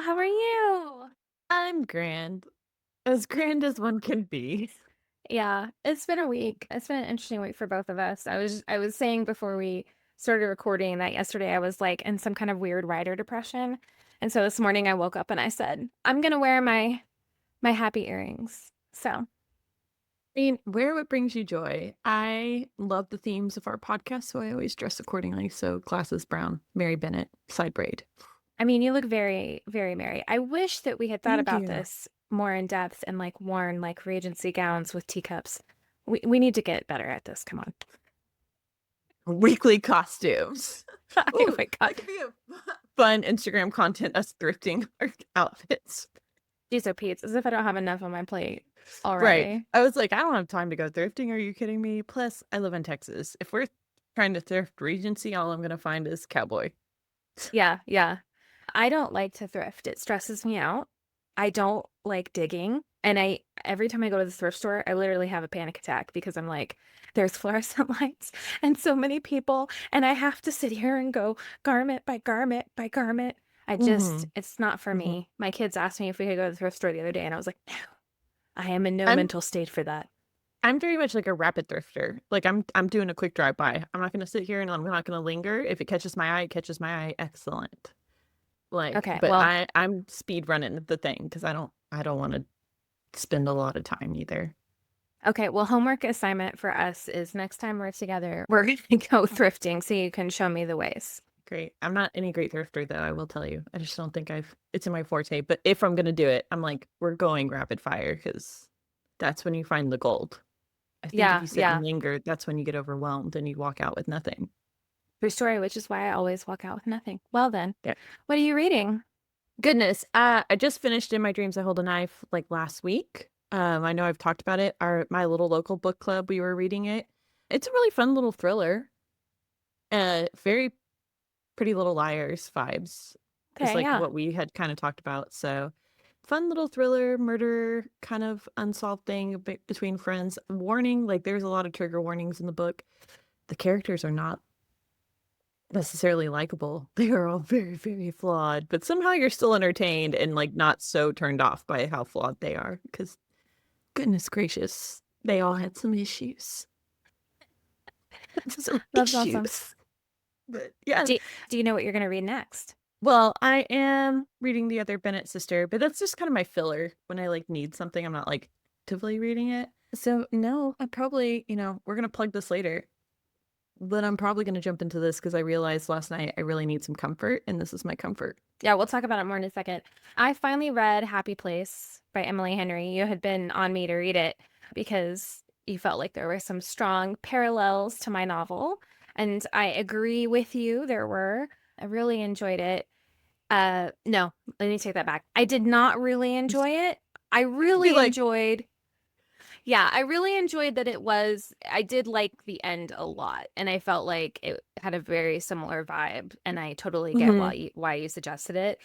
How are you? I'm grand. As grand as one can be. Yeah, it's been a week. It's been an interesting week for both of us. I was saying before we started recording that yesterday I was like in some kind of weird writer depression. And so this morning I woke up and I said, I'm gonna wear my happy earrings. So I mean, wear what brings you joy. I love the themes of our podcast, so I always dress accordingly. So glasses brown, Mary Bennet, side braid. I mean you look very, very merry. I wish that we had thought Thank about you. this more in depth and like worn like Regency gowns with teacups. We need to get better at this. Come on. Weekly costumes. Oh Ooh, my God. that could be a fun Instagram content, us thrifting our outfits. Geez, so Pete's as if I don't have enough on my plate Right. already. I was like, I don't have time to go thrifting. Are you kidding me? Plus, I live in Texas. If we're trying to thrift Regency, all I'm going to find is cowboy. Yeah, yeah. I don't like to thrift. It stresses me out. I don't like digging. And I every time I go to the thrift store, I literally have a panic attack because I'm like, there's fluorescent lights and so many people, and I have to sit here and go garment by garment by garment. Mm-hmm. It's not for Mm-hmm. me. My kids asked me if we could go to the thrift store the other day, and I was like, no, I am in no I'm mental state for that. I'm very much like a rapid thrifter. Like I'm doing a quick drive by. I'm not gonna sit here and I'm not gonna linger. If it catches my eye, it catches my eye. Excellent. Like, Okay, but well, I'm speed running the thing because I don't want to spend a lot of time either. okay, well, homework assignment for us is next time we're together, we're gonna go thrifting so you can show me the ways. Great. I'm not any great thrifter though, I will tell you. I just don't think it's in my forte. But if I'm gonna do it, I'm like, we're going rapid fire because that's when you find the gold. I think if Yeah, you sit and yeah. linger, that's when you get overwhelmed and you walk out with nothing. True story, which is why I always walk out with nothing. Well then, Yeah. what are you reading? Goodness, I just finished In My Dreams I Hold a Knife like last week. I know I've talked about it. My little local book club, we were reading it. It's a really fun little thriller. Very Pretty Little Liars vibes is Okay, like yeah. what we had kind of talked about. So fun little thriller, murder kind of unsolved thing between friends. Warning, like there's a lot of trigger warnings in the book. The characters are not necessarily likable. They are all very, very flawed, but somehow you're still entertained and like not so turned off by how flawed they are. Because goodness gracious, they all had some issues. Some That's awesome. issues. But yeah. Do, do you know what you're gonna read next? Well, I am reading the Other Bennet Sister, but that's just kind of my filler when I like need something. I'm not like actively reading it. So no, I probably, we're gonna plug this later. But I'm probably going to jump into this because I realized last night I really need some comfort, and this is my comfort. Yeah, we'll talk about it more in a second. I finally read Happy Place by Emily Henry. You had been on me to read it because you felt like there were some strong parallels to my novel. And I agree with you, there were. I really enjoyed it. No, let me take that back. I did not really enjoy it. I Be really like, enjoyed, yeah, I really enjoyed that I did like the end a lot, and I felt like it had a very similar vibe, and I totally get mm-hmm, why you suggested it.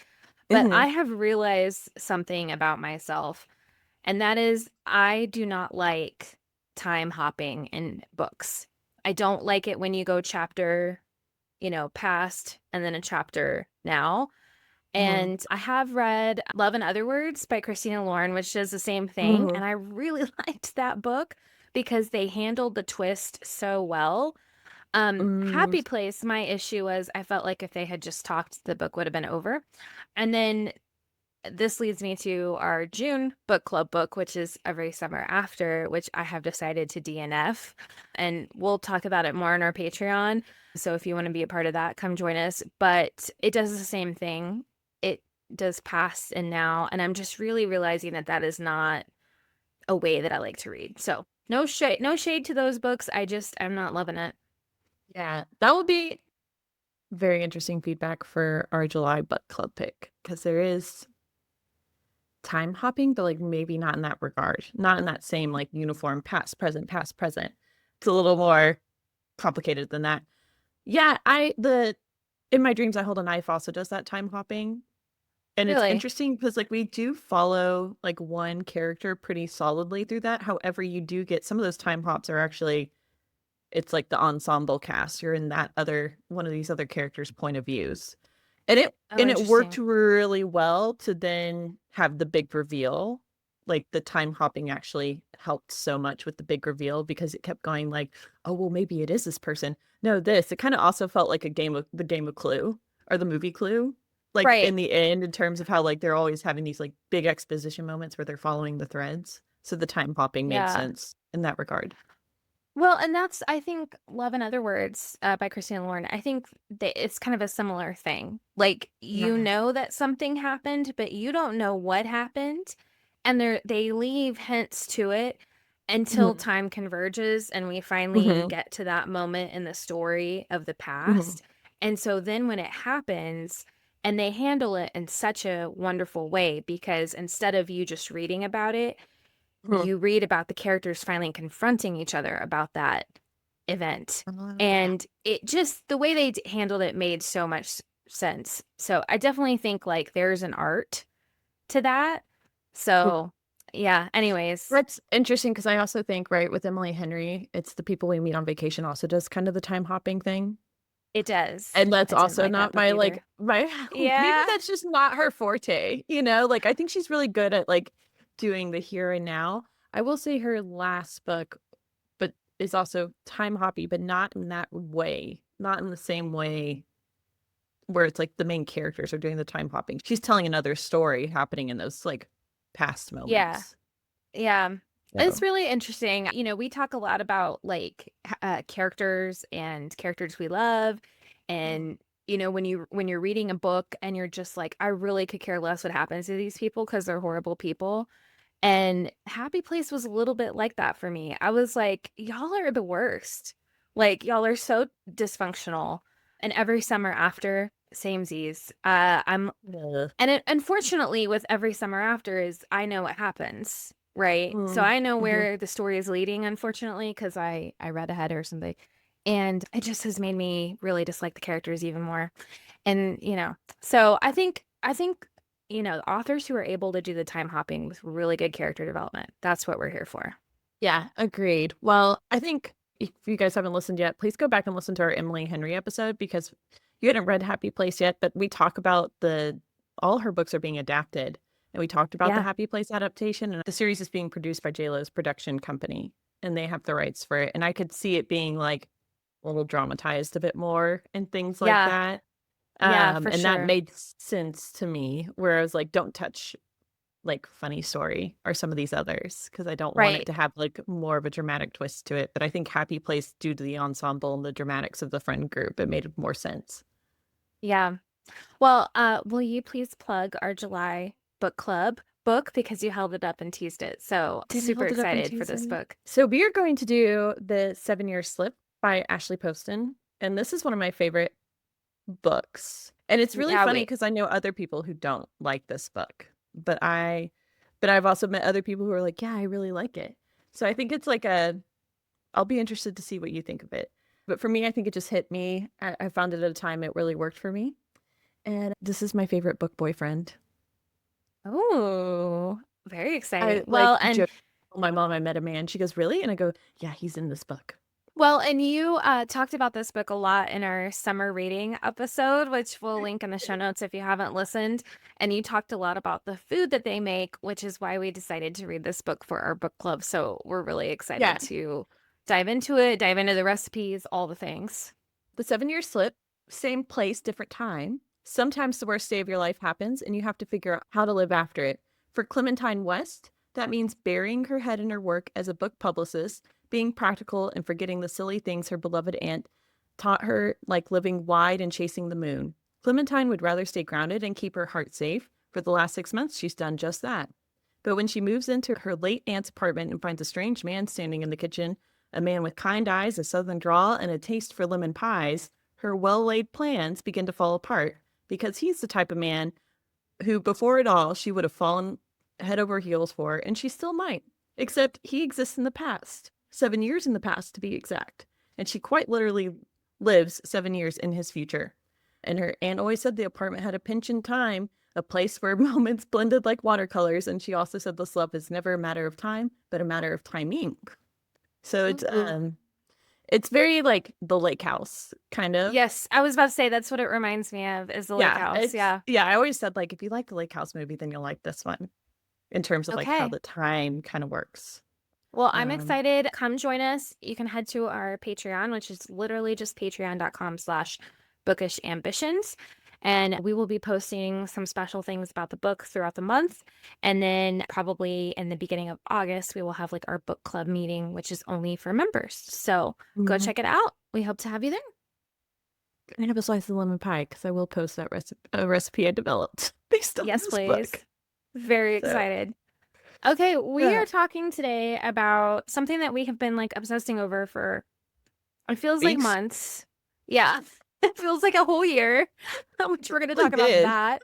But mm-hmm, I have realized something about myself, and that is I do not like time hopping in books. I don't like it when you go chapter, past and then a chapter now. mm-hmm, And I have read Love and Other Words by Christina Lauren, which does the same thing. mm-hmm, And I really liked that book because they handled the twist so well. mm-hmm. Happy Place, my issue was I felt like if they had just talked, the book would have been over. And then this leads me to our June book club book, which is Every Summer After, which I have decided to DNF. And we'll talk about it more on our Patreon. So if you want to be a part of that, come join us. But it does the same thing. It does past and now. And I'm just really realizing that that is not a way that I like to read. So no shade to those books. I'm not loving it. Yeah, that will be very interesting feedback for our July book club pick because there is time hopping, but like maybe not in that regard, not in that same like uniform past, present, past, present. It's a little more complicated than that. Yeah, the In My Dreams I Hold a Knife also does that time hopping. And it's Really? interesting because like we do follow like one character pretty solidly through that. However, you do get some of those time hops are actually it's like the ensemble cast. You're in that other one of these other characters' point of views. Oh, and it worked interesting. really well to then have the big reveal. Like the time hopping actually helped so much with the big reveal because it kept going like, oh well, maybe it is this person. No, this. It kind of also felt like the game of Clue or the movie Clue. Like Right. in the end, in terms of how like they're always having these like big exposition moments where they're following the threads. So the time hopping made Yeah. sense in that regard. Well, and that's, I think, Love in Other Words by Christina Lauren. I think that it's kind of a similar thing. Like, you Yeah. know that something happened, but you don't know what happened. And they leave hints to it until Hmm. time converges and we finally Hmm. get to that moment in the story of the Hmm. past. And so then when it happens, and they handle it in such a wonderful way because instead of you just reading about it, Hmm. you read about the characters finally confronting each other about that event. Yeah. And it just, the way they handled it made so much sense. So I definitely think like there's an art to that. So yeah, anyways, That's interesting because I also think, right, with Emily Henry, it's the people we meet on vacation also does kind of the time hopping thing. it does. And that's I didn't also like that not book my like either. my maybe Yeah. that's just not her forte, you know? Like I think she's really good at like doing the here and now. I will say her last book, but is also time hoppy, but not in that way. Not in the same way where it's like the main characters are doing the time hopping. She's telling another story happening in those like past Yeah. moments. Yeah. It's So, really interesting. You know, we talk a lot about like characters and characters we love and when you're reading a book and you're just like I really could care less what happens to these people because they're horrible people. And Happy Place was a little bit like that for me. I was like, y'all are the worst. Like y'all are so dysfunctional. And every summer after, samesies. I'm yeah. and it, unfortunately, with every summer after is I know what happens, right? So Mm, I know mhm. where the story is leading, unfortunately, because I read ahead or something, and it just has made me really dislike the characters even more. And so I think authors who are able to do the time hopping with really good character development, that's what we're here for. Yeah, agreed. Well, I think if you guys haven't listened yet, please go back and listen to our Emily Henry episode because you hadn't read Happy Place yet, but we talk about the all her books are being adapted. And we talked about the Yeah, Happy Place adaptation, and the series is being produced by JLo's production company, and they have the rights for it. And I could see it being like a little dramatized a bit more and things like yeah, that. yeah, for And that sure. made sense to me, where I was like, don't touch like Funny Story or some of these others because I don't want it Right. to have like more of a dramatic twist to it. But I think Happy Place, due to the ensemble and the dramatics of the friend group, it made more sense. Yeah. Well, will you please plug our July book club book because you held it up and teased it. So Didn't super hold it up in excited for this Tuesday. book. So we are going to do the 7 Year Slip by Ashley Poston. And this is one of my favorite books. And it's really Yeah, funny wait. because I know other people who don't like this book. But I've also met other people who are like, yeah, I really like it. So I think it's like I'll be interested to see what you think of it. But for me, I think it just hit me. I found it at a time it really worked for me. And this is my favorite book boyfriend. Oh, very I exciting. like joke told my mom I met a man. She goes, really? And I go, yeah, he's in this book. And you talked about this book a lot in our summer reading episode, which we'll link in the show notes if you haven't listened. And you talked a lot about the food that they make, which is why we decided to read this book for our book club. So we're really excited Yeah. to dive into it, dive into the recipes, all the things. The 7 Year Slip, same place, different time. Sometimes the worst day of your life happens and you have to figure out how to live after it. For Clementine West, that means burying her head in her work as a book publicist, being practical and forgetting the silly things her beloved aunt taught her, like living wide and chasing the moon. Clementine would rather stay grounded and keep her heart safe. For the last 6 months, she's done just that. But when she moves into her late aunt's apartment and finds a strange man standing in the kitchen, a man with kind eyes, a southern drawl, and a taste for lemon pies, her well laid plans begin to fall apart because he's the type of man who, before it all, she would have fallen head over heels for, and she still might. Except he exists in the past, 7 years in the past to be exact. And she quite literally lives 7 years in his future. And her aunt always said the apartment had a pinch in time, a place where moments blended like watercolors. And she also said this love is never a matter of time, but a matter of timing. So Ooh. It's very like the lake house, kind of. Yes, I was about to say that's what it reminds me of is the lake Yeah, house. Yeah. I always said like if you like the lake house movie, then you'll like this one in terms of like how Okay. the time kind of works. Well, I'm Um, excited. Come join us. You can head to our Patreon, which is literally just patreon.com/bookish ambitions. And we will be posting some special things about the book throughout the month. And then probably in the beginning of August, we will have like our book club meeting, which is only for members. So go mhm. check it out. We hope to have you there. I have a slice of lemon pie because I will post that recipe I developed based on Yes, this book. please. Very So, excited. Okay, we uh, are talking today about something that we have been like obsessing over for it feels like weeks months. Yeah. It feels like a whole year, which we're going to really talk about did. that.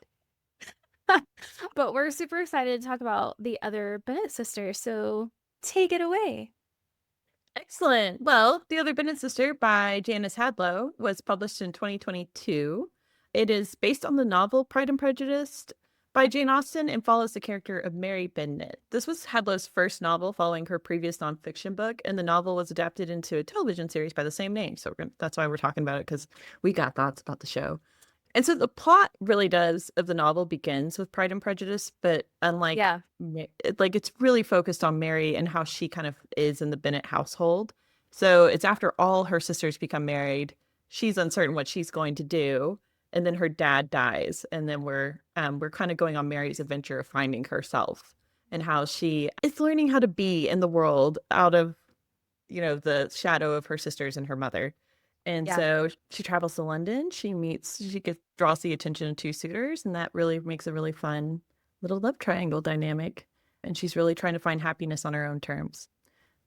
But we're super excited to talk about the other Bennett sisters. So take it away. Excellent. Well, The Other Bennet Sister by Janice Hadlow was published in 2022. It is based on the novel Pride and Prejudice by Jane Austen and follows the character of Mary Bennet. This was Hadlow's first novel following her previous nonfiction book, and the novel was adapted into a television series by the same name. So that's why we're talking about it, because we got thoughts about the show. And so the plot really does of the novel begins with Pride and Prejudice, but unlike Yeah. like it's really focused on Mary and how she kind of is in the Bennet household. So it's after all her sisters become married, she's uncertain what she's going to do, and then her dad dies, and then we're kind of going on Mary's adventure of finding herself and how she is learning how to be in the world out of the shadow of her sisters and her mother. And Yeah. so she travels to London. Draws the attention of two suitors, and that really makes a really fun little love triangle dynamic. And she's really trying to find happiness on her own terms.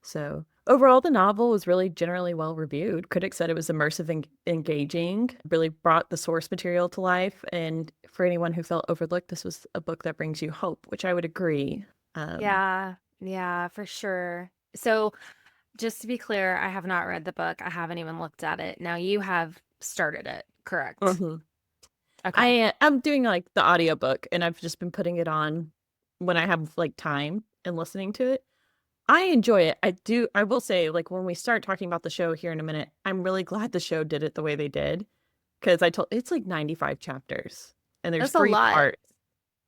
So overall, the novel was really generally well reviewed. Critics said it was immersive and engaging, really brought the source material to life. And for anyone who felt overlooked, this was a book that brings you hope, which I would agree. Um, Yeah. Yeah, for sure. So just to be clear, I have not read the book. I haven't even looked at it. Now you have started it, correct? mhm. Okay. I'm doing like the audiobook, and I've just been putting it on when I have like time and listening to it. I enjoy it. I will say, like, when we start talking about the show here in a minute, I'm really glad the show did it the way they did, because it's like 95 chapters and there's That's a three lot. parts.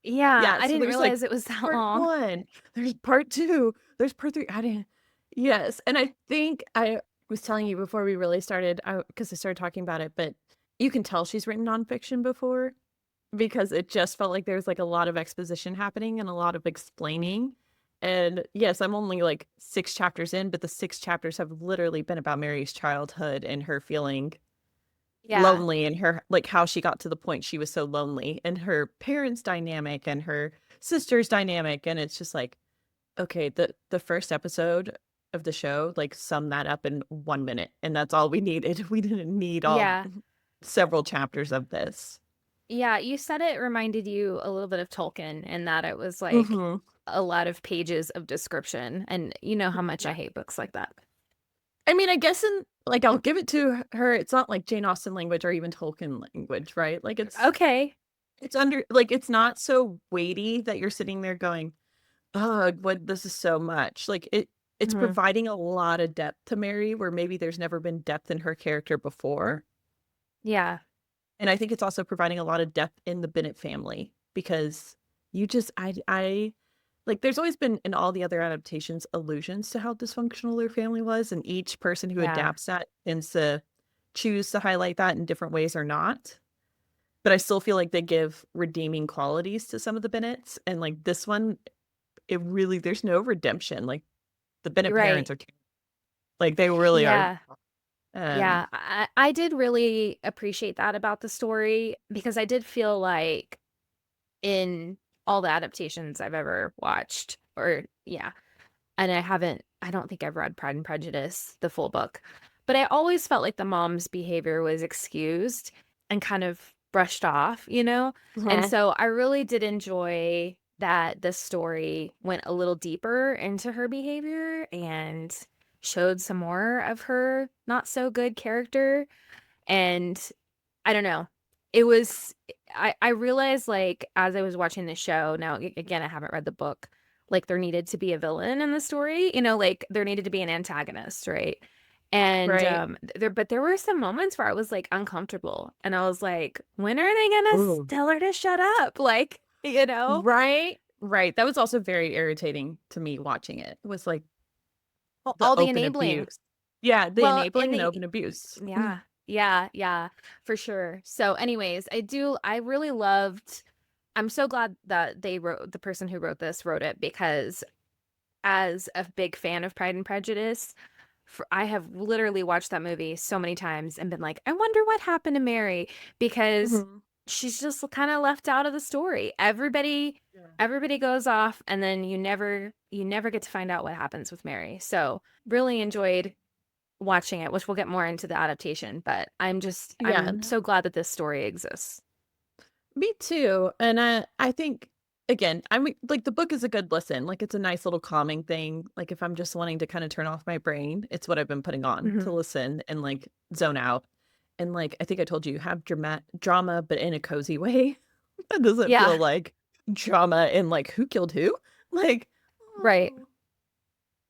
Yeah, Yeah, I so didn't there's like realize it was that part long. one, there's part two, there's part three. I didn't. Yes, and I think I was telling you before we really started, because I started talking about it, but you can tell she's written nonfiction before because it just felt like there was like a lot of exposition happening and a lot of explaining. And yes, I'm only like 6 chapters in, but the 6 chapters have literally been about Mary's childhood and her feeling Yeah. lonely, and her like how she got to the point she was so lonely, and her parents' dynamic and her sister's dynamic. And it's just like, okay, the first episode of the show like summed that up in 1 minute, and that's all we needed. We didn't need all Yeah. several chapters of this. Yeah, you said it reminded you a little bit of Tolkien in that it was like Hmm. a lot of pages of description. And you know how much I hate books like that. I mean, I guess in like I'll give it to her. It's not like Jane Austen language or even Tolkien language, right? Like Okay. it's under like it's not so weighty that you're sitting there going, "Oh, what this is so much." Like it's Hmm. providing a lot of depth to Mary where maybe there's never been depth in her character before. Yeah. And I think it's also providing a lot of depth in the Bennet family because you just I like there's always been in all the other adaptations allusions to how dysfunctional their family was, and each person who Yeah. adapts that tends to choose to highlight that in different ways or not. But I still feel like they give redeeming qualities to some of the Bennets, and like this one, it really there's no redemption. Like the Bennet You're right. parents are like they really are. Yeah. Um, Yeah. I did really appreciate that about the story because I did feel like in all the adaptations I've ever watched, or yeah, and I don't think I've read Pride and Prejudice, the full book, but I always felt like the mom's behavior was excused and kind of brushed off, you know? And Mhm. so I really did enjoy that this story went a little deeper into her behavior and showed some more of her not so good character. And I don't know. It was I realized, like, as I was watching the show now, again, I haven't read the book, like, there needed to be a villain in the story, like, there needed to be an antagonist, right? And Right. but there were some moments where I was like uncomfortable, and I was like, when are they gonna Ooh. tell her to shut up? Like, you know? Right. Right. That was also very irritating to me watching it. Was like Well, the all the open enabling. abuse. Yeah, the Well, enabling and open abuse. yeah, yeah, yeah, for sure. So, anyways, I really loved, I'm so glad that the person who wrote this wrote it, because as a big fan of Pride and Prejudice, I have literally watched that movie so many times and been like, I wonder what happened to Mary, because Mhm. she's just kind of left out of the story. Yeah. Everybody goes off, and then you never get to find out what happens with Mary. So, really enjoyed watching it, which we'll get more into the adaptation, but Yeah. I'm so glad that this story exists. Me too. And I think again, I mean like the book is a good listen. Like it's a nice little calming thing. Like if I'm just wanting to kind of turn off my brain, it's what I've been putting on to Mhm. listen and like zone out. And like I think I told you, have drama but in a cozy way. That doesn't Yeah, feel like drama in like who killed who? Like, right. oh,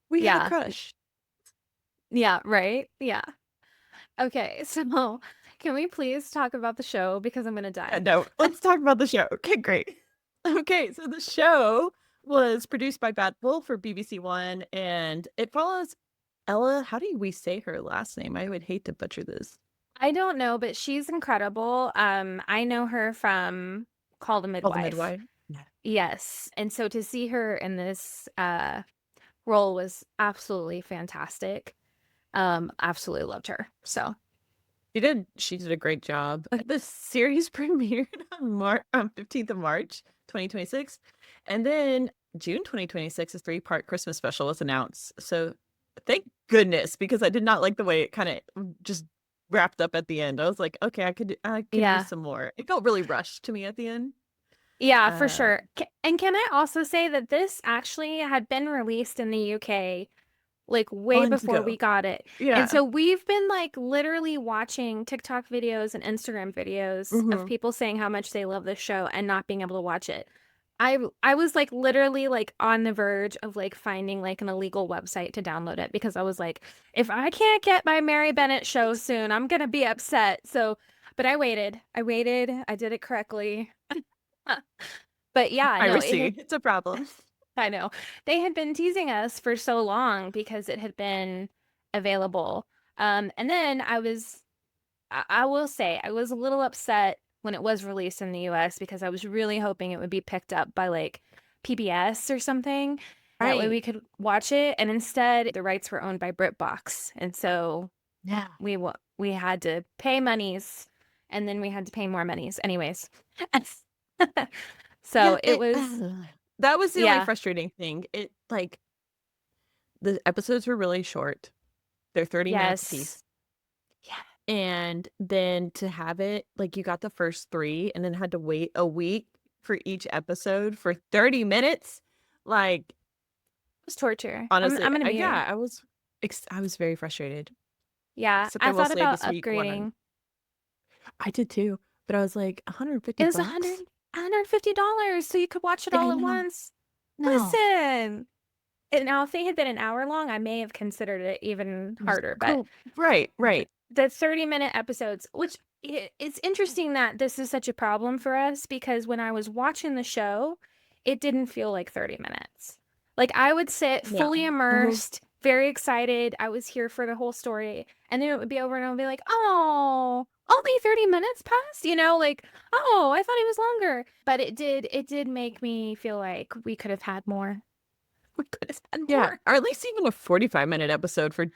we had a Yeah. crush. Yeah, right. Yeah. Okay, so can we please talk about the show, because I'm gonna Yeah, die. no, let's talk about the show. Okay, great. Okay, so the show was produced by Bad Wolf for BBC One, and it follows Ella. How do we say her last name? I would hate to butcher this. I don't know, but she's incredible. I know her from Call the Call the Midwife. Midwife. Yeah. Yes. And so to see her in this role was absolutely fantastic. Absolutely loved her. So, She did a great job. The series premiered on 15th of March, 2026. And then June 2026, a three-part Christmas special was announced. So thank goodness, because I did not like the way it kind of just wrapped up at the end. I was like, okay, I could use yeah. some more. It felt really rushed to me at the end. Yeah, for Um, sure. And can I also say that this actually had been released in the UK like way months before we ago. got it. And Yeah. so we've been like literally watching TikTok videos and Instagram videos of Hmm. people saying how much they love this show and not being able to watch it. I was like literally like on the verge of like finding like an illegal website to download it, because I was like, if I can't get my Mary Bennet show soon, I'm gonna be upset. So, but I waited. I waited. I did it correctly. But yeah, no, it Piracy. had, It's a problem. I know. They had been teasing us for so long because it had been available. And then I will say, I was a little upset when it was released in the US, because I was really hoping it would be picked up by like PBS or something. That way Right. we could watch it. And instead, the rights were owned by BritBox. And so Yeah. we had to pay monies, and then we had to pay more monies. Anyways. Yeah, So it was, that was the only yeah. frustrating thing. It like the episodes were really short. They're 30 minutes Yes. apiece. Yeah. And then to have it like you got the first 3 and then had to wait a week for each episode for 30 minutes. Like Was torture. honestly, I'm gonna mute. yeah, I was very frustrated. Yeah, Except I I will thought say about this week when upgrading. I did too, but I was like 150 It was bucks. $150, so you could watch it Yeah, all I at know. once. No. Listen. And now, if they had been an hour long, I may have considered it even harder. But Cool. Right, right. the 30-minute episodes, which it's interesting that this is such a problem for us, because when I was watching the show, it didn't feel like 30 minutes. Like I would sit fully No. Mhm. immersed, very excited. I was here for the whole story. And then it would be over, and I would be like, oh, only 30 minutes passed? Like, oh, I thought it was longer. But it did make me feel like we could have had more. We could have had Yeah, more. or at least even a 45-minute episode for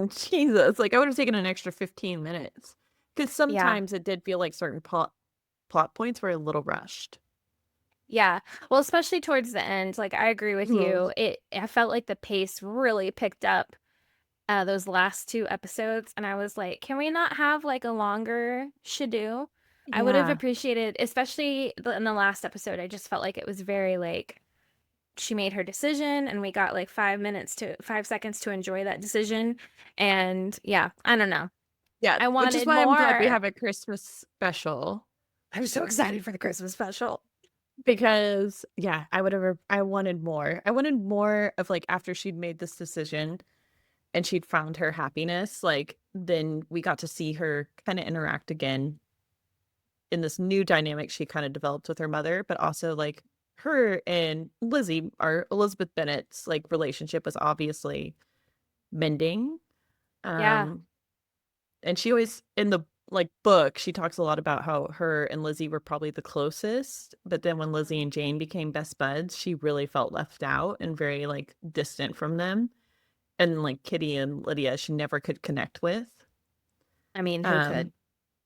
Jesus. Like I would have taken an extra 15 minutes. Because Yeah. sometimes it did feel like certain plot points were a little rushed. Yeah. Well, especially towards the end, like I agree with Mhm. you. I felt like the pace really picked up those last two episodes, and I was like, can we not have like a longer schedule? I would have Yeah. appreciated, especially in the last episode, I just felt like it was very like she made her decision, and we got like 5 seconds to enjoy that decision. And yeah, I don't know. Yeah, I which is wanted why I'm glad we more. have a Christmas special I'm so excited for the Christmas special. because yeah, I wanted more. I wanted more of like after she'd made this decision and she'd found her happiness, like, then we got to see her kind of interact again in this new dynamic she kind of developed with her mother, but also like her and Lizzie, our Elizabeth Bennet's like relationship was obviously mending. Yeah. Um, and she always in the like book, she talks a lot about how her and Lizzie were probably the closest, but then when Lizzie and Jane became best buds, she really felt left out and very like distant from them. And like Kitty and Lydia, she never could connect with. I mean, who could?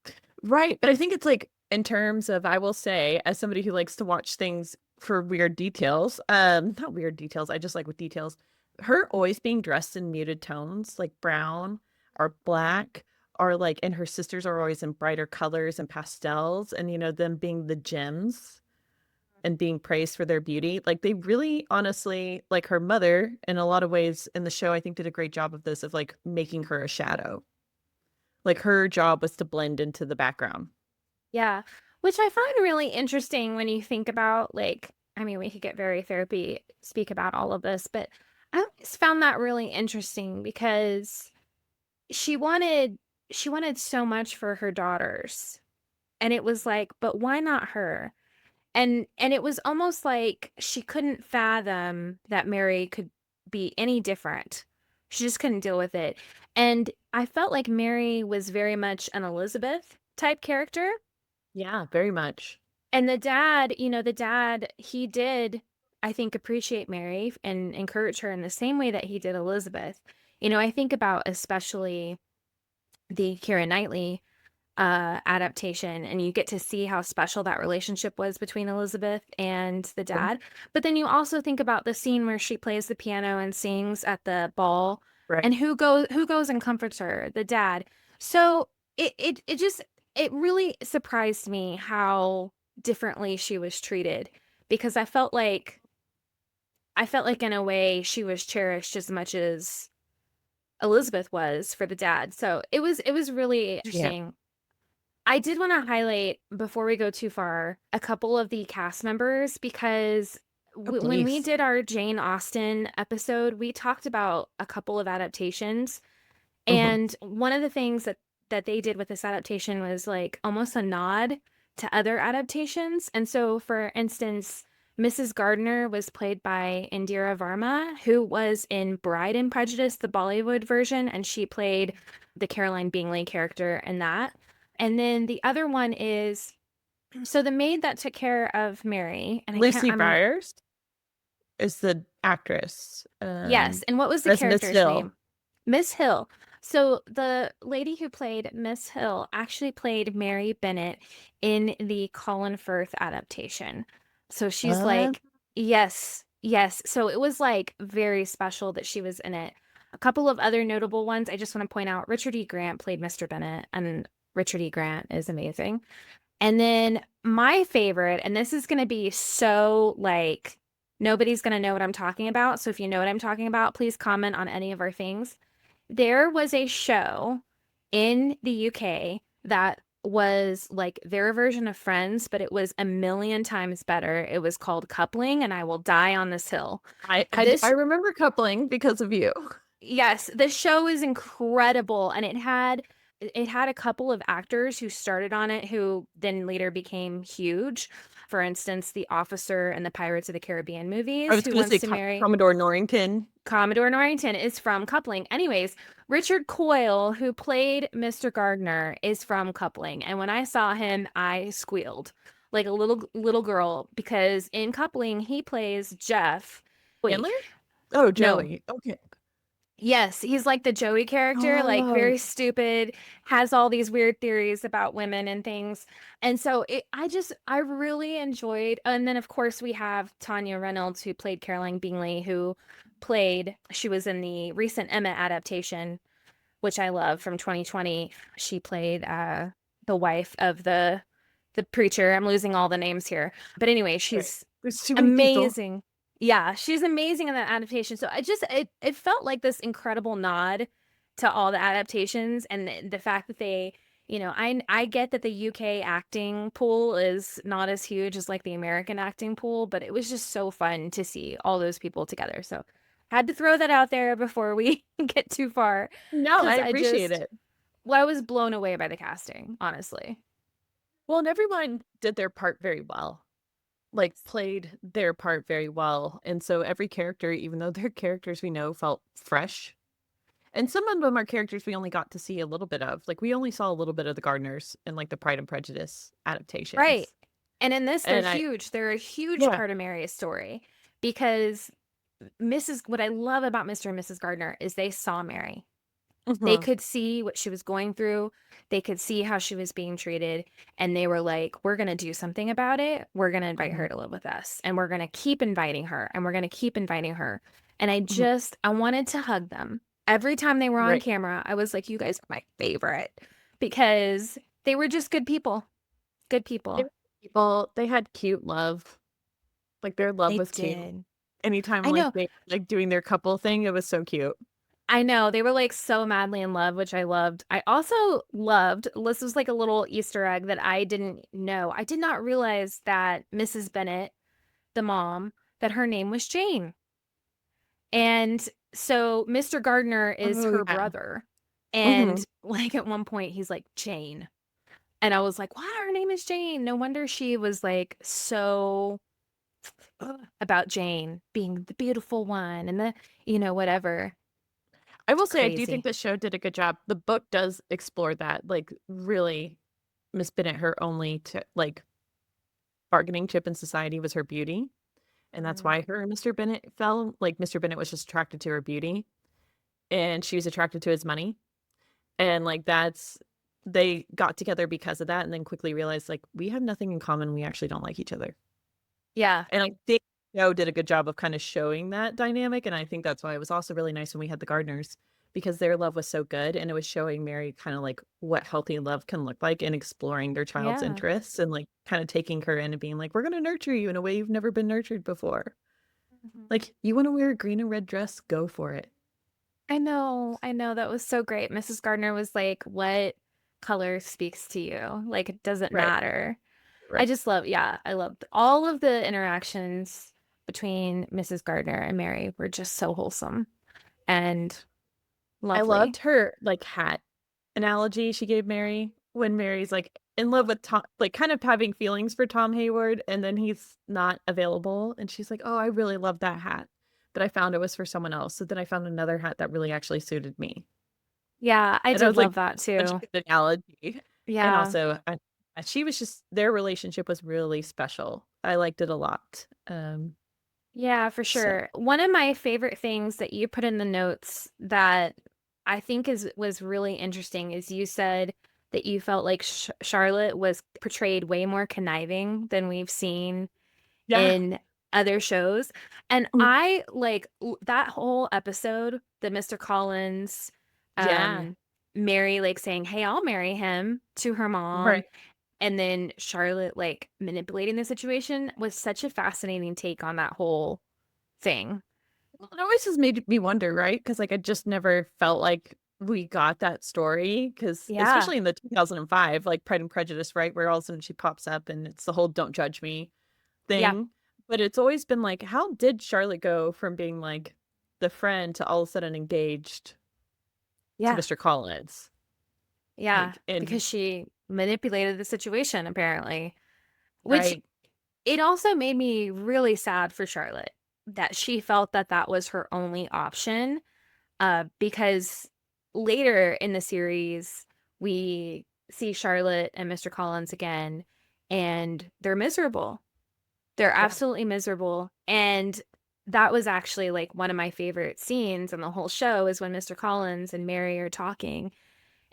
Um, right, but I think it's like in terms of I will say, as somebody who likes to watch things for weird details, not weird details, I just like with details. Her always being dressed in muted tones, like brown or black, or like, and her sisters are always in brighter colors and pastels, and you know, them being the gems and being praised for their beauty. Like they really honestly, like her mother, in a lot of ways in the show, I think did a great job of this, of like making her a shadow. Like her job was to blend into the background. Yeah. Which I find really interesting when you think about, like, I mean, we could get very therapy speak about all of this, but I always found that really interesting because she wanted she wanted so much for her daughters. And it was like, but why not her? And it was almost like she couldn't fathom that Mary could be any different. She just couldn't deal with it. And I felt like Mary was very much an Elizabeth type character. Yeah, very much. And the dad, he did, I think, appreciate Mary and encourage her in the same way that he did Elizabeth. I think about especially the Keira Knightley adaptation, and you get to see how special that relationship was between Elizabeth and the Yeah. dad. But then you also think about the scene where she plays the piano and sings at the ball, Right. and who goes and comforts her? The dad. So it really surprised me how differently she was treated, because I felt like in a way she was cherished as much as Elizabeth was for the dad. So it was really Yeah. interesting. I did want to highlight, before we go too far, a couple of the cast members, because Oh, when we please. did our Jane Austen episode, we talked about a couple of adaptations. Mhm. And one of the things that they did with this adaptation was like almost a nod to other adaptations. And so, for instance, Mrs. Gardiner was played by Indira Varma, who was in Bride and Prejudice, the Bollywood version, and she played the Caroline Bingley character in that. And then the other one is, so the maid that took care of Mary, and I can't, Lucy I'm, Byers is the actress, yes. And what was the as Miss character's Hill. name? Miss Hill. So the lady who played Miss Hill actually played Mary Bennet in the Colin Firth adaptation. So she's Uh, like, yes, yes. So it was like very special that she was in it. A couple of other notable ones I just want to point out: Richard E. Grant played Mr. Bennet, and Richard E. Grant is amazing. And then my favorite, and this is going to be so like nobody's going to know what I'm talking about. So if you know what I'm talking about, please comment on any of our things. There was a show in the UK that was like their version of Friends, but it was a million times better. It was called Coupling, and I Will Die on This Hill. I This remember coupling because of you. Yes, the show is incredible, and it had a couple of actors who started on it who then later became huge. For instance, the officer in the Pirates of the Caribbean I movies was who gonna wants say to marry Commodore Norrington. Commodore Norrington is from Coupling. Anyways, Richard Coyle, who played Mr. Gardner, is from Coupling, and when I saw him, I squealed like a little girl, because in Coupling he plays Jeff. Wait, Chandler? Oh, no. Joey. Okay. Yes, he's like the Joey character, like Oh, very stupid, has all these weird theories about women and things. And so I really enjoyed. And then of course we have Tanya Reynolds, who played Caroline Bingley, she was in the recent Emma adaptation, which I love, from 2020. She played the wife of the preacher. I'm losing all the names here. But anyway, right. she's There's too many people. amazing. Yeah, she's amazing in that adaptation. So it felt like this incredible nod to all the adaptations, and the fact that I get that the UK acting pool is not as huge as like the American acting pool, but it was just so fun to see all those people together. So Had to throw that out there before we get too far No, I because appreciate it. well, I was blown away by the casting, honestly. Well, and everyone did their part very well. Like, played their part very well, and so every character, even though they're characters we know, felt fresh. And some of them are characters we only got to see a little bit of. Like, we only saw a little bit of the Gardiners in, like, the Pride and Prejudice Right. adaptations. And in this, they're And I huge. They're a huge Yeah. part of Mary's story because what I love about Mr. and Mrs. Gardner is they saw Mary. They Mhm, could see what she was going through. They could see how she was being treated. And they were like, we're going to do something about it. We're going to invite her mhm, to live with us. And we're going to keep inviting her. And we're going to keep inviting her. And mhm. I wanted to hug them. Every time they were on Right. camera, I was like, you guys are my favorite because they were just good people. Good They people. were people they had cute love. Like, their love They was cute. did. Anytime, I like, know. they like, doing their couple thing, it was so cute. I know. They were like so madly in love, which I loved. I also loved, this was like a little Easter egg that I didn't know. I did not realize that Mrs. Bennet, the mom, that her name was Jane. And so Mr. Gardner is Oh, her yeah. brother. And Mhm. like at one point, he's like, Jane. And I was like, wow, her name is Jane. No wonder she was like so about Jane being the beautiful one and whatever. I will say I do think Crazy. the show did a good job. The book does explore that, like, really, Miss Bennet, her only like, bargaining chip in society was her beauty, and that's Mhm. why her and Mr. Bennet fell. Like, Mr. Bennet was just attracted to her beauty, and she was attracted to his money, and, like, that's they got together because of that and then quickly realized, like, we have nothing in common, we actually don't like each other. Yeah. And I think the show did a good job of kinda showing that dynamic, and I think that's why it was also really nice when we had the Gardeners, because their love was so good, and it was showing Mary kinda, like, what healthy love can look like and exploring their child's Yeah. interests and, like, kinda taking her in and being like, "We're gonna nurture you in a way you've never been nurtured before. Mhm. Like, you wanna wear a green and red dress? Go for it." I know, that was so great. Mrs. Gardner was like, "What color speaks to you? Like, it doesn't Right, matter." I right. just love yeah, I loved all of the interactions between Mrs. Gardner and Mary were just so wholesome and I lovely. loved her, like, hat analogy she gave Mary when Mary's, like, in love with Tom, like, kind of having feelings for Tom Hayward, and then he's not available, and she's like, "Oh, I really love that hat, but I found it was for someone else, so then I found another hat that really actually suited me." Yeah, I And I did was like, love that such too. a good analogy. And Yeah. also, she was just their relationship was really special. I liked it a lot. Yeah, for So sure. One of my favorite things that you put in the notes that I think is was really interesting is you said that you felt like Charlotte was portrayed way more conniving than we've seen yeah. in other shows. And Mhm. I like that whole episode, the Mr. Collins, Yeah. um, Mary like saying, "Hey, I'll marry him" to her mom, Right. and then Charlotte like manipulating the situation was such a fascinating take on that whole thing. Well, it always just made me wonder, right? Because like, I just never felt like we got that story. Because Yeah. especially in the 2005, like, Pride and Prejudice, right, where all of a sudden she pops up and it's the whole "Don't judge me" Yeah. thing, but it's always been like, how did Charlotte go from being, like, the friend to all of a sudden engaged to Yeah. Mr. Collins? Yeah. Like, and Because she manipulated the situation, apparently, which right. it also made me really sad for Charlotte that she felt that that was her only option. Because later in the series, we see Charlotte and Mr. Collins again, and they're miserable. They're Yeah. absolutely miserable. And that was actually like one of my favorite scenes in the whole show is when Mr. Collins and Mary are talking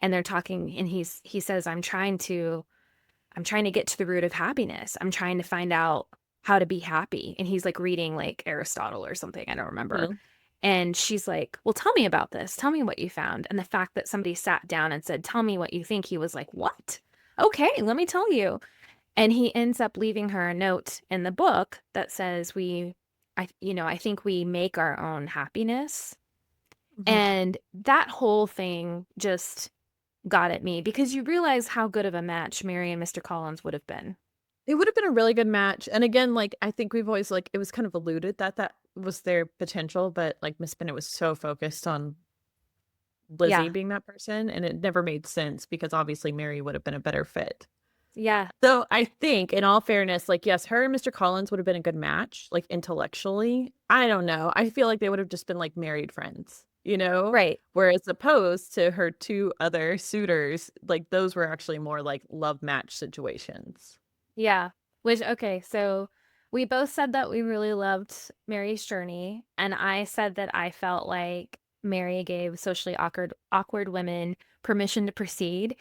and they're talking and he says, I'm trying to get to the root of happiness. I'm trying to find out how to be happy. And he's like reading like Aristotle or something. I don't remember. Mhm. And she's like, well, tell me about this. Tell me what you found. And the fact that somebody sat down and said, tell me what you think, he was like, what? Okay, let me tell you. And he ends up leaving her a note in the book that says, I think we make our own happiness. Mhm. And that whole thing just got at me because you realize how good of a match Mary and Mr. Collins would have been. It would have been a really good match. And again, like I think we've always like it was kind of alluded that that was their potential, but like Miss Bennet was so focused on Lizzie Yeah. being that person, and it never made sense because obviously Mary would have been a better fit. Yeah. So I think, in all fairness, like yes, her and Mr. Collins would have been a good match, like intellectually. I don't know. I feel like they would have just been like married friends, you know? Right. Whereas opposed to her two other suitors, like those were actually more like love match situations. Yeah. Which, okay, so we both said that we really loved Mary's journey, and I said that I felt like Mary gave socially awkward women permission to proceed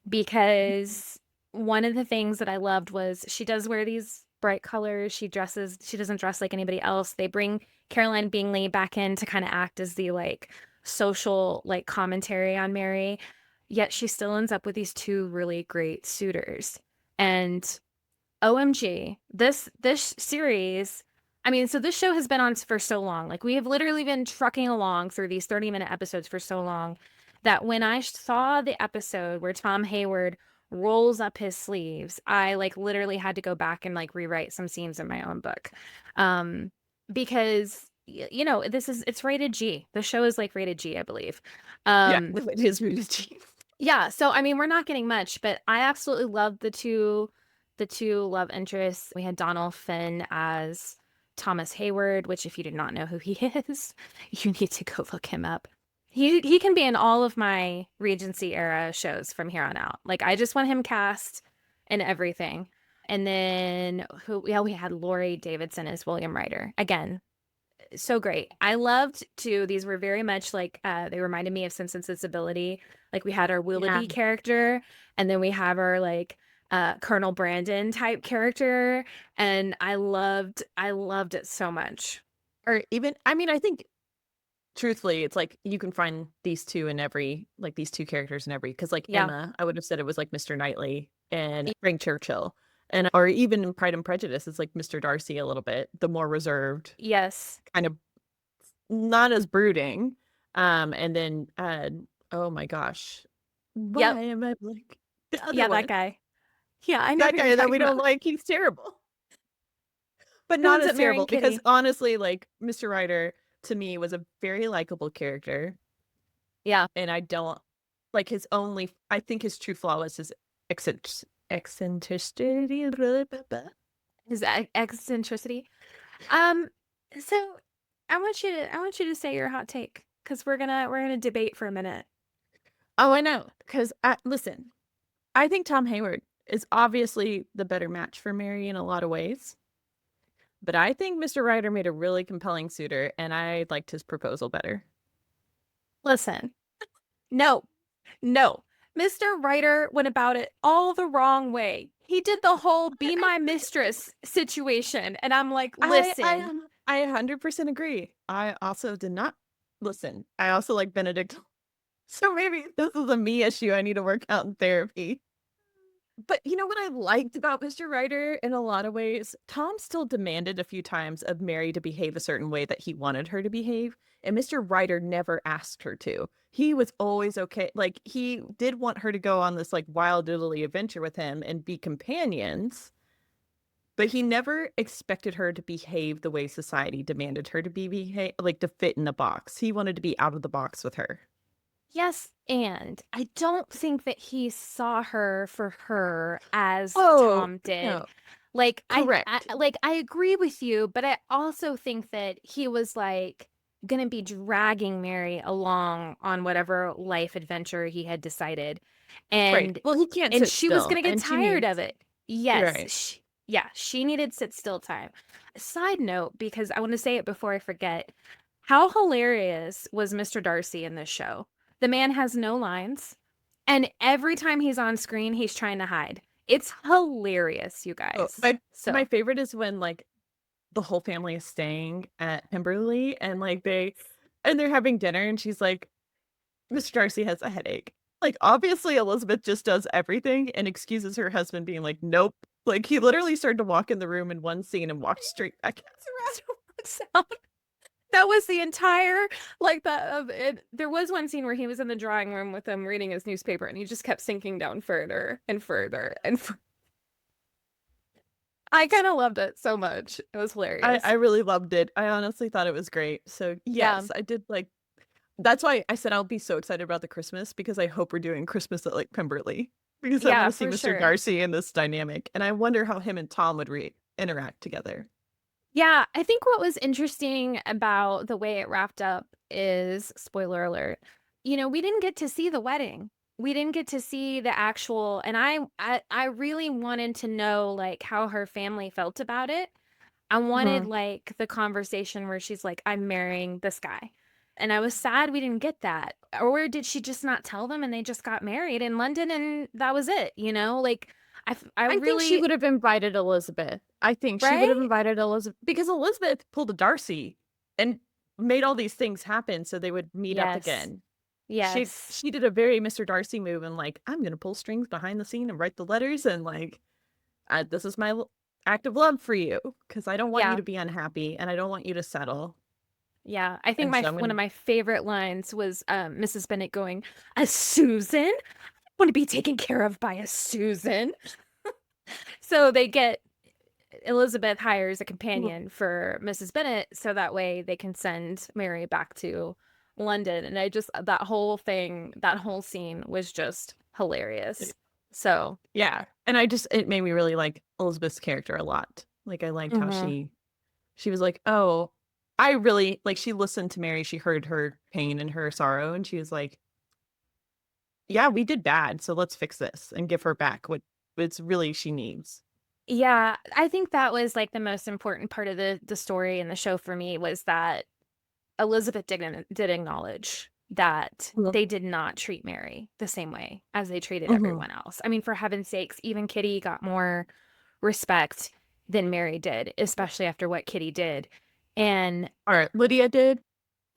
because one of the things that I loved was she does wear these bright colors. She doesn't dress like anybody else. They bring Caroline Bingley back in to kind of act as the like social like commentary on Mary, yet she still ends up with these two really great suitors. And OMG, this series, I mean, so this show has been on for so long. Like we have literally been trucking along through these 30-minute episodes for so long that when I saw the episode where Tom Hayward rolls up his sleeves, I like literally had to go back and like rewrite some scenes in my own book. Um, because you know, it's rated G. The show is like rated G, I believe. Yeah, Um, it is Rooted Teeth. yeah, so I mean, we're not getting much, but I absolutely love the two love interests. We had Donald Finn as Thomas Hayward, which if you did not know who he is, you need to go look him up. He can be in all of my Regency era shows from here on out. Like I just want him cast in everything. And then who yeah, we had Laurie Davidson as William Ryder. Again, so great. I loved too. These were very much like they reminded me of Sense and Sensibility. Like we had our Yeah. Willoughby character, and then we have our like Colonel Brandon type character, and I loved it so much. Or even, I mean, I think truthfully, it's like you can find these two in every, like these two characters in every, because like Yeah. Emma, I would have said it was like Mr. Knightley and Frank Churchill. And, or even in Pride and Prejudice, it's like Mr. Darcy a little bit, the more reserved, Yes. kind of not as brooding. And then, oh my gosh, Yep. why am I like the other Yeah, that one? guy. Yeah, I know That who you're guy that talking we don't about. like, he's terrible. But Who not ends as up marrying terrible because Kitty? honestly, like Mr. Ryder to me was a very likable character, Yeah. and I don't like his only. I think his true flaw was his eccentricity. His eccentricity. Um, so I want you to say your hot take because we're gonna debate for a minute. Oh, I know. Because listen, I think Tom Hayward is obviously the better match for Mary in a lot of ways. But I think Mr. Ryder made a really compelling suitor, and I liked his proposal better. Listen, no, no. Mr. Ryder went about it all the wrong way. He did the whole be I my agree. mistress situation. And I'm like, I listen, I I 100% agree. I also did not listen. I also like Benedict. So maybe this is a me issue I need to work out in therapy. But you know what I liked about Mr. Ryder in a lot of ways? Tom still demanded a few times of Mary to behave a certain way that he wanted her to behave, and Mr. Ryder never asked her to. He was always okay. Like he did want her to go on this like wild diddly adventure with him and be companions, but he never expected her to behave the way society demanded her to be behave, like to fit in a box. He wanted to be out of the box with her. yes, and I don't think that he saw her for her as Oh, Tom did. no. Like Correct. I agree with you, but I also think that he was like gonna be dragging Mary along on whatever life adventure he had decided. Right. And Well, he can't and sit she was still, gonna get and she tired of needs. it. Yes, Right. yeah, she needed sit still time. Side note, because I want to say it before I forget, how hilarious was Mr. Darcy in this show? The man has no lines, and every time he's on screen, he's trying to hide. It's hilarious, you Oh, guys. my So, favorite is when like the whole family is staying at Pemberley and like they're having dinner and she's like, Mr. Darcy has a headache. Like obviously Elizabeth just does everything and excuses her husband being like, nope. Like he literally started to walk in the room in one scene and walked straight back out. sound. That was the entire like that of it. There was one scene where he was in the drawing room with him reading his newspaper, and he just kept sinking down further and further and I kind of loved it so much. It was I hilarious. really loved it. I honestly thought it was great. So Yeah. yes, I did like that's why I said I'll be so excited about the Christmas because I hope we're doing Christmas at like Pemberley because I want Yeah, to see for Mr. sure. Darcy in this dynamic. And I wonder how him and Tom would interact together. Yeah, I think what was interesting about the way it wrapped up is, spoiler alert, we didn't get to see the wedding. We didn't get to see the actual, and I really wanted to know like how her family felt about it. I wanted Mhm. like the conversation where she's like, I'm marrying this guy. And I was sad we didn't get that. Or did she just not tell them and they just got married in London and that was it, Like I I think she really, would have invited Elizabeth. I think she would have right? invited Elizabeth because Elizabeth pulled a Darcy and made all these things happen so they would meet up Yes. again. She Yes. she did a very Mr. Darcy move and like I'm gonna pull strings behind the scene and write the letters and like this is my act of love for you because I don't want you Yeah. to be unhappy and I don't want you to settle. Yeah. I think And so I'm one gonna of my favorite lines was Mrs. Bennet going, "A Susan? Want to be taken care of by a Susan?" So they get Elizabeth hires a companion for Mrs. Bennet so that way they can send Mary back to London. And I just, that whole thing, that whole scene was just hilarious. So, yeah. And it made me really like Elizabeth's character a lot. Like I liked how mhm. she was like, "Oh, I really like." She listened to Mary. She heard her pain and her sorrow, and she was like, "Yeah, we did bad, so let's fix this and give her back what it's really she needs." Yeah, I think that was like the most important part of the story and the show for me was that Elizabeth did acknowledge that Mhm. they did not treat Mary the same way as they treated Mhm. everyone else. I mean, for heaven's sakes, even Kitty got more respect than Mary did, especially after what Kitty did. And All right, Lydia did.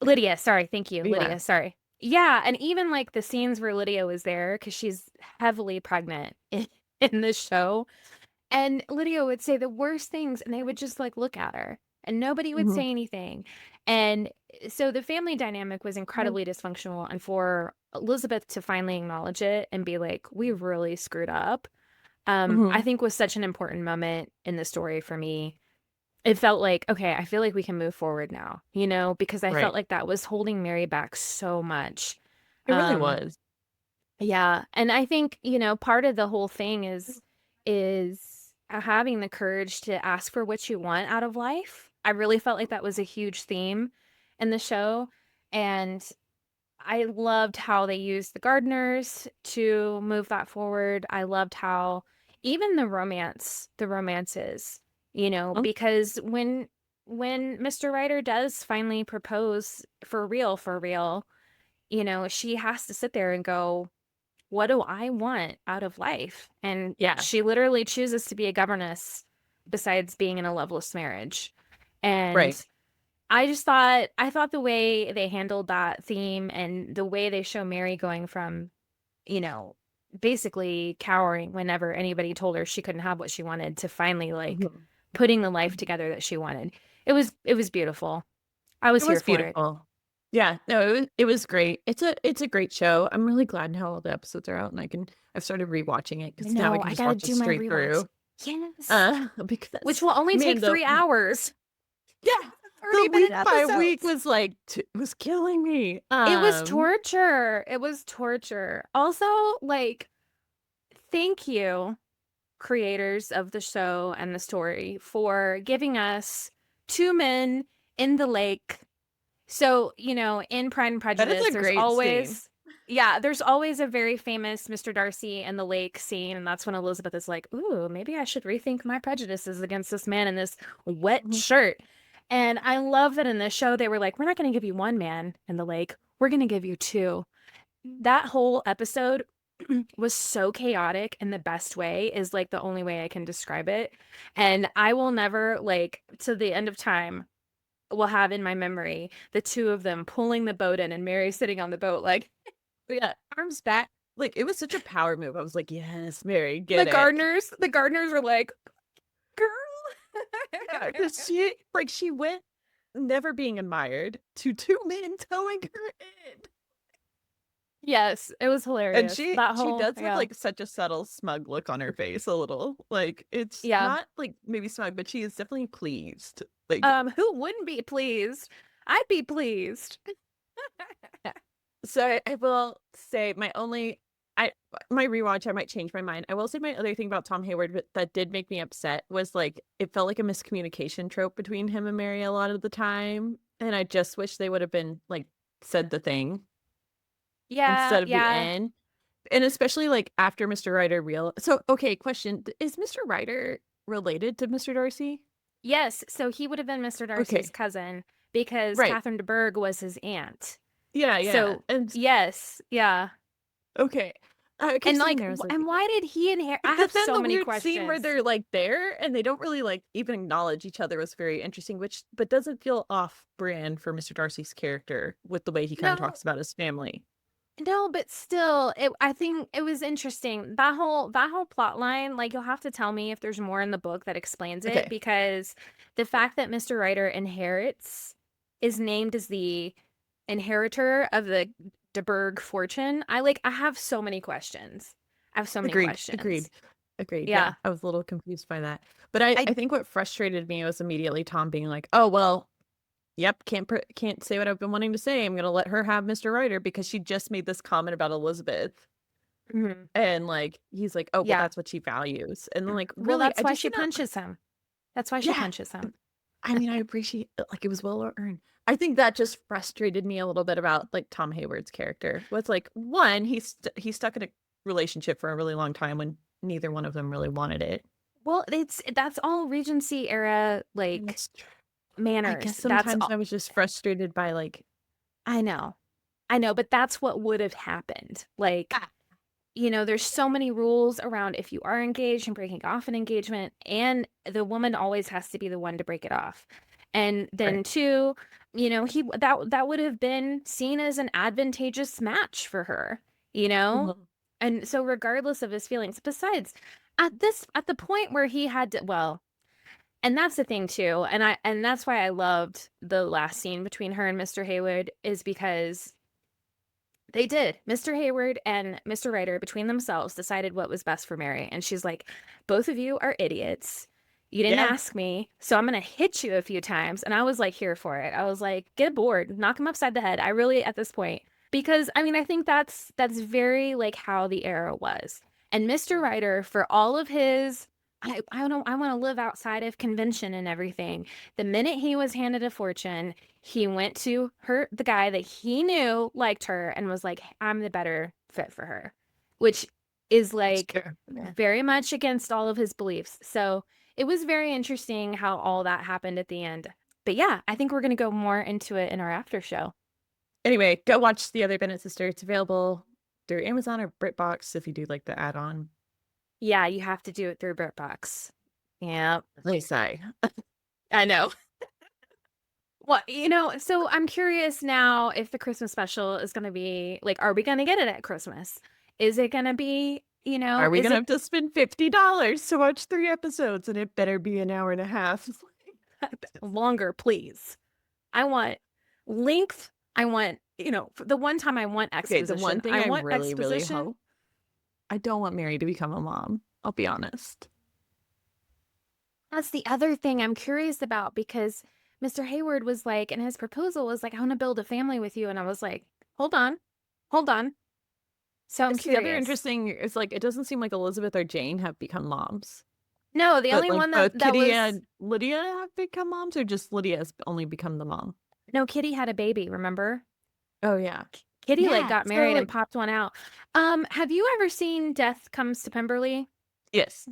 Lydia, sorry, thank you, Yeah. Lydia, sorry. Yeah, and even like the scenes where Lydia was there, because she's heavily pregnant in this show, and Lydia would say the worst things, and they would just like look at her, and nobody would Mhm. say anything. And so the family dynamic was incredibly dysfunctional. And for Elizabeth to finally acknowledge it and be like, we really screwed up, I Mhm. think was such an important moment in the story for me. It felt like, okay, I feel like we can move forward now, because I felt Right. like that was holding Mary back so much. It really Um, was. yeah, and I think, part of the whole thing is having the courage to ask for what you want out of life. I really felt like that was a huge theme in the show, and I loved how they used the Gardiners to move that forward. I loved how even the romances, Mm. because when Mr. Ryder does finally propose for real, she has to sit there and go, what do I want out of life? And Yeah. she literally chooses to be a governess besides being in a loveless marriage. Right. And I thought the way they handled that theme and the way they show Mary going from, you know, basically cowering whenever anybody told her she couldn't have what she wanted to finally like Mhm. putting the life together that she wanted. It was beautiful. I It was here was for it. beautiful. Yeah, no, it was great. It's a great show. I'm really glad now all the episodes are out and I've started rewatching it I because now I know, can I just gotta watch it do my straight rewatch. through. Yes. Which Because will only take man, 3 hours. yeah, the 30-minute week by week episodes. was like was killing me. It was torture. It was torture. Also, like, thank you, creators of the show and the story, for giving us two men in the lake. So, in Pride and That is Prejudice, a great scene. there's always a very famous Mr. Darcy and the lake scene. And that's when Elizabeth is like, ooh, maybe I should rethink my prejudices against this man in this wet Mhm. shirt. And I love that in this show, they were like, we're not going to give you one man in the lake. We're going to give you two. That whole episode was so chaotic in the best way is like the only way I can describe it. And I will never like to the end of time will have in my memory the two of them pulling the boat in and Mary sitting on the boat like But yeah, arms back. Like it was such a power move. I was like, yes, Mary, the get it. Gardeners were like, girl. Yeah, because she went never being admired to two men towing her in. Yes, it was And hilarious. she That she whole does have, yeah. like, such a subtle smug look on her face a little, like, it's Yeah. not, like, maybe smug, but she is definitely pleased, like, Who wouldn't be pleased? I'd be pleased. so I will say I my rewatch, I might change my mind. I will say my other thing about Tom Hayward that did make me upset was, like, it felt like a miscommunication trope between him and Mary a lot of the time, and I just wish they would have been, like, said the thing Yeah, instead of the yeah. "and." And especially, like, after Mr. Ryder okay, question, is Mr. Ryder related to Mr. Darcy? Yes, so he would have been Mr. Darcy's Okay, cousin because right. Catherine de Bourgh was his aunt. Yeah, yeah, So, and yes, yeah. okay. I kept And, sitting like, there, I was like, and why did he inherit I have but then so the many weird scene where questions. they're, like, there and they don't really, like, even acknowledge each other was very interesting, which but doesn't feel off brand for Mr. Darcy's character with the way he kinda No, talks about his family. no, but still, I think it was interesting. That whole plot line, like, you'll have to tell me if there's more in the book that explains it, Okay. because the fact that Mr. Ryder inherits is named as the inheritor of the de Bourgh fortune. I have so many questions. I have so many Agreed, agreed, questions. agreed, yeah, Yeah. I was a little confused by that. But I I think what frustrated me was immediately Tom being like, "Oh, well, yep, can't say what I've been wanting to say. I'm gonna let her have Mr. Ryder because she just made this comment about Elizabeth." Mhm. And, like, he's like, "Oh, well, Yeah. that's what she values." And then, like, Well, really, that's I why just she didn't punches him. That's why she yeah, punches him. I mean, I appreciate like, it was well earned. I think that just frustrated me a little bit about, like, Tom Hayward's character. Was like, 1, he's stuck in a relationship for a really long time when neither one of them really wanted it. Well, that's all Regency era, And like, that's true. I guess manners. That's sometimes I was just frustrated by, like I know. I know, but that's what would have happened. Like, ah, there's so many rules around if you are engaged and breaking off an engagement, and the woman always has to be the one to break it off. And right. then two, that would have been seen as an advantageous match for her, you know? Mhm. And so regardless of his feelings, besides at the point where he had to, well, and that's the thing too, and that's why I loved the last scene between her and Mr. Hayward, is because they did. Mr. Hayward and Mr. Ryder, between themselves, decided what was best for Mary. And she's like, both of you are idiots. You didn't Yeah. ask me, so I'm going to hit you a few times. And I was like, here for it. I was like, get bored, knock him upside the head. I really, at this point, because I mean, I think that's very like how the era was. And Mr. Ryder, for all of his, I don't know, I want to live outside of convention and everything. The minute he was handed a fortune, he went to the guy that he knew liked her and was like, I'm the better fit for her, which is That's like fair. Yeah. very much against all of his beliefs. So it was very interesting how all that happened at the end. But yeah, I think we're going to go more into it in our after show. Anyway, go watch The Other Bennet Sister. It's available through Amazon or BritBox if you do like the add-on. Yeah, you have to do it through BritBox. Yeah, At least I I know. Well, so I'm curious now if the Christmas special is going to be like, are we going to get it at Christmas? Is it going to be, are we is gonna it have to spend $50 to watch 3 episodes, and it better be an hour and a half? It's like longer, please? I want length. I want, the one time I want okay, the one exposition. thing I I want really, really exposition. hope I don't want Mary to become a mom, I'll be honest. That's the other thing I'm curious about, because Mr. Hayward was like, and his proposal was like, I want to build a family with you. And I was like, hold on, hold on. So I'm It's the other curious. interesting is, like, it doesn't seem like Elizabeth or Jane have become moms, No, the but, only like, one that both that Kitty was and Lydia have become moms, or just Lydia has only become the mom? no, Kitty had a baby, remember? Oh, yeah. Kitty like Yeah, got so, married and like popped one out. Have you ever seen Death Comes to Pemberley? yes,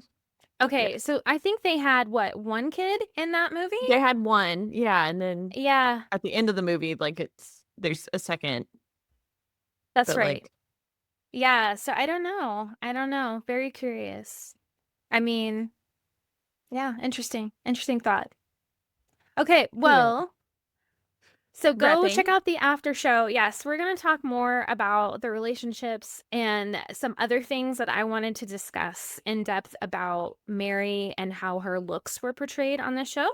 Okay, yes. so I think they had what, one kid in that movie? They had 1, yeah, and then Yeah, at the end of the movie, like, there's a second, that's but, right. like Yeah, so I don't know. I don't know. Very curious. I mean, yeah, interesting. Interesting thought. Okay, anyway, well, so go check wrapping. out the after show. Yes, we're going to talk more about the relationships and some other things that I wanted to discuss in depth about Mary and how her looks were portrayed on this show.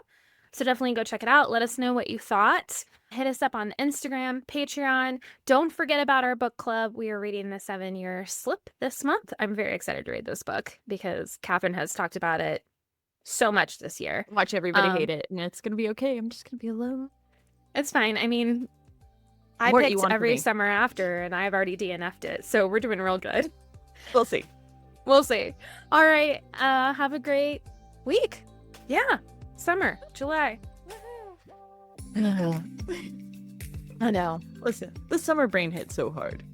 So definitely go check it out. Let us know what you thought. Hit us up on Instagram, Patreon. Don't forget about our book club. We are reading The 7-Year Slip this month. I'm very excited to read this book because Catherine has talked about it so much this year. Watch everybody hate it, and it's gonna be okay. I'm just gonna be alone. It's fine. I mean, I What you picked want from every me. summer after, and I've already DNF'd it, so we're doing real good. We'll see. We'll see. All right. Have a great week. Yeah. Summer, July. I know. Listen, the summer brain hit so hard.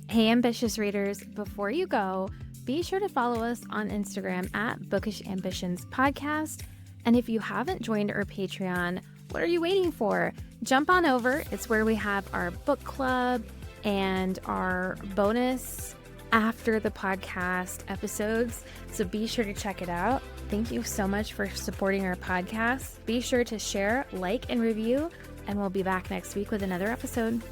Hey, ambitious readers, before you go, be sure to follow us on Instagram at Bookish Ambitions Podcast. And if you haven't joined our Patreon, what are you waiting for? Jump on over. It's where we have our book club and our bonus after the podcast episodes. So be sure to check it out. Thank you so much for supporting our podcast. Be sure to share, like, and review, and we'll be back next week with another episode.